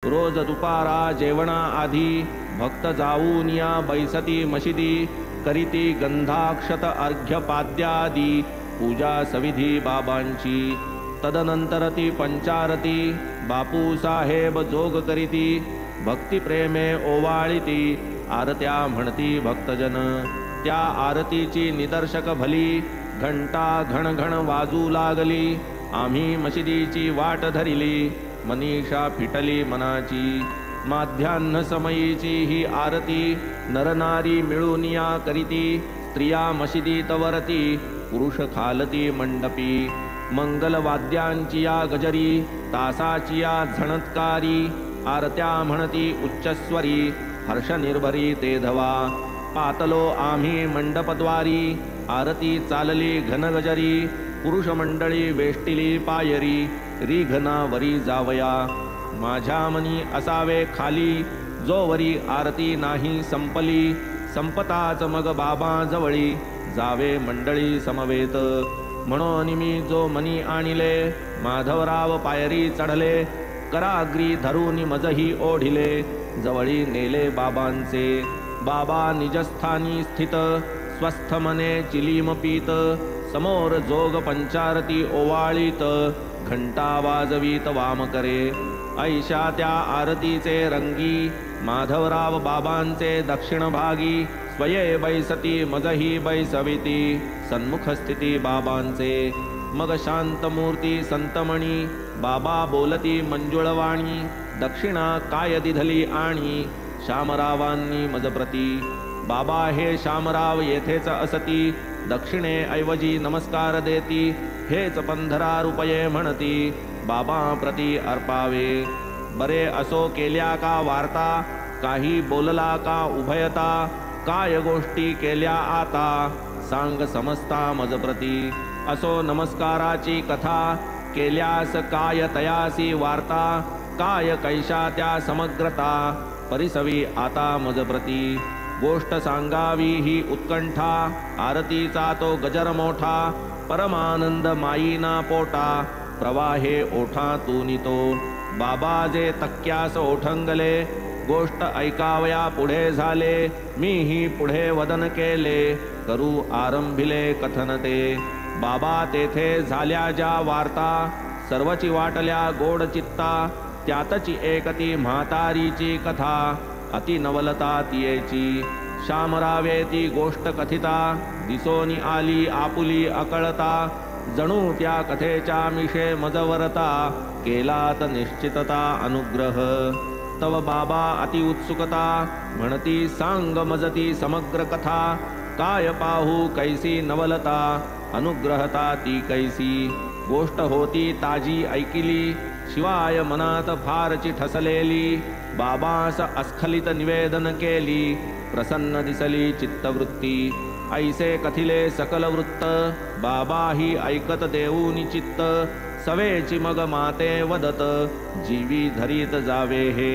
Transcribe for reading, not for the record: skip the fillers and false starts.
रोज दुपारा जेवणा आधी भक्त जाऊन या बैसती मशिदी करीती गंधाक्षत अर्घ्यपाद्यादी पूजा सविधी बाबांची। तदनंतर ती पंचारती बापू साहेब जोग करीती भक्ती प्रेमे ओवाळीती आरत्या म्हणती भक्तजन। त्या आरतीची निदर्शक भली घंटा घणघण वाजू लागली। आम्ही मशिदीची वाट धरिली मनीषा फिटली मनाची। माध्यान्ह समयीची ही आरती नरनारी मिळून या करीती। स्त्रिया मशिदीत वरती पुरुष खालती मंडपी। मंगलवाद्यांची या गजरी तासाची या झणत्कारी। आरत्या म्हणती उच्चस्वरी हर्ष निर्भरी ते धवा। पातलो आम्ही मंडपद्वारी आरती चालली घनगजरी। पुरुष मंडळी वेष्टिली पायरी रिघनावरी जावया। माझ्या मनी असावे खाली जोवरी आरती नाही संपली। संपताच मग बाबा जवळी जावे मंडळी समवेत। म्हणून मी जो मनी आणिले माधवराव पायरी चढले। कराग्री धरून मजही ओढिले जवळी नेले बाबांचे। बाबा निजस्थानी स्थित स्वस्थ मने चिलीम पीत। समोर जोग पंचारती ओवाळीत घंटा वाजवीत वाम करे। ऐशा त्या आरतीचे रंगी माधवराव बाबांचे दक्षिण भागी। स्वये बैसती मजही बैसविती सन्मुख स्थिती बाबांचे। मग शांतमूर्ती संतमणी बाबा बोलती मंजुळवाणी। दक्षिणा काय दिधली आणि शामरावांनी मजप्रती। बाबा हे शामराव येथेच असती दक्षिणे ऐवजी नमस्कार देती। हेच 15 रुपये म्हणती बाबा प्रती अर्पावे। बरे असो केल्या का वार्ता काही बोलला का उभयता। काय गोष्टी केल्या आता सांग समजता मजप्रती। असो नमस्काराची कथा केल्यास काय तयासी वार्ता। काय कैशा त्या समग्रता परिसवी आता मजप्रती। गोष्ट सांगावी ही उत्कंठा आरतीचा तो गजर मोठा। परमानंद माईना पोटा प्रवाहे ओठातून तो। बाबा जे तक्क्यास ओठंगले गोष्ट ऐकावया पुढे झाले। मीही पुढे वदन केले करू आरंभिले कथन ते। बाबा तेथे झाल्या ज्या वार्ता सर्वची वाटल्या गोड चित्ता। त्यातची एकती म्हातारीची कथा अति नवलता तियेची। शामरावे ती गोष्ट कथिता दिसोनी आली आपुली अकळता। जणू त्या कथेच्या मिशे मजवरता केलात निश्चितता अनुग्रह। तव बाबा अति उत्सुकता म्हणती सांग मजती समग्र कथा। काय पाहू कैसी नवलता अनुग्रहता ती कैसी। गोष्ट होती ताजी ऐकिली शिवाय मनात फारची ठसलेली। बाबास अस्खलित निवेदन केली प्रसन्न दिसली चित्तवृत्ती। ऐसे कथिले सकल वृत्त बाबाही ऐकत देऊनी चित्त। सवेची मग माते वदत जीवी धरीत जावे हे।